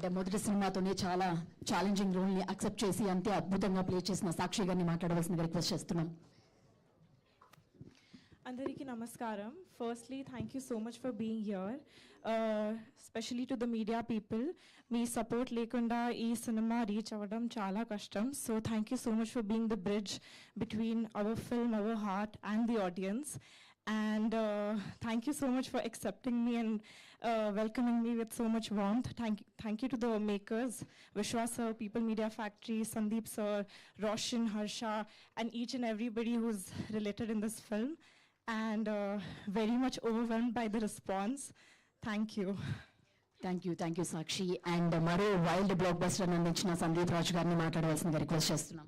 అంటే మొదటి సినిమాతోనే చాలా ఛాలెంజింగ్ రోల్ని అక్సెప్ట్ చేసి అంతే అద్భుతంగా ప్లే చేసిన సాక్షి గారిని మాట్లాడవలసిందిగా రిక్వెస్ట్ చేస్తున్నాం. Andariki Namaskaram. Firstly, thank you so much for being here, especially to the media people. Me support lekunda ee cinema reach avadam chala kashtam. So thank you so much for being the bridge between our film, our heart and the audience. And thank you so much for accepting me and welcoming me with so much warmth. Thank you to the makers, Vishwas sir, People Media Factory, Sandeep sir, Roshan, Harsha, and each and everybody who's related in this film. And very much overwhelmed by the response. Thank you. Thank you Sakshi. And మరో wild block buster అందించిన సందీప్ రాజు గారిని మాట్లాడవలసిందిగా request చేస్తున్నాం.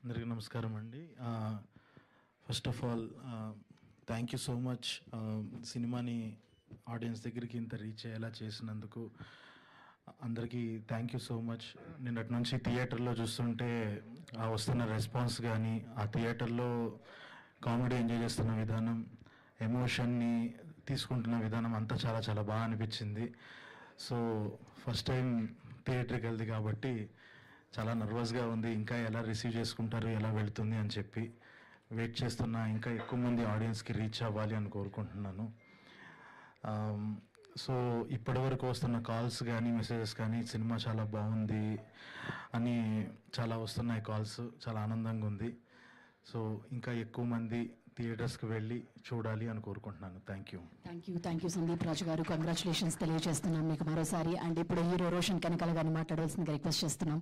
అందరికీ నమస్కారం అండి. First of all thank you so much సినిమాని audience దగ్గరికి ఇంత రీచ్ అయ్యేలా చేసినందుకు అందరికీ థ్యాంక్ యూ సో మచ్. నిన్నటి నుంచి థియేటర్లో చూస్తుంటే వస్తున్న రెస్పాన్స్ కానీ, ఆ థియేటర్లో కామెడీ ఎంజాయ్ చేస్తున్న విధానం, ఎమోషన్ని తీసుకుంటున్న విధానం అంతా చాలా చాలా బాగా అనిపించింది. సో ఫస్ట్ టైం థియేటర్కి వెళ్ది కాబట్టి చాలా నర్వస్గా ఉంది. ఇంకా ఎలా రిసీవ్ చేసుకుంటారు, ఎలా వెళుతుంది అని చెప్పి వెయిట్ చేస్తున్నా. ఇంకా ఎక్కువ మంది ఆడియన్స్కి రీచ్ అవ్వాలి అని కోరుకుంటున్నాను. సో ఇప్పటివరకు వస్తున్న కాల్స్ కానీ, మెసేజెస్ కానీ సినిమా చాలా బాగుంది అని చాలా వస్తున్నాయి కాల్స్. చాలా ఆనందంగా ఉంది. సో ఇంకా ఎక్కువ మంది థియేటర్స్కి వెళ్ళి చూడాలి అని కోరుకుంటున్నాను. థ్యాంక్ యూ సందీప్ రాజు గారు. కంగ్రాచులేషన్స్ తెలియజేస్తున్నాం మీకు మరోసారి. అండ్ ఇప్పుడు హీరో రోషన్ కనకాల గారిని మాట్లాడవలసిందిగా రిక్వెస్ట్ చేస్తున్నాం.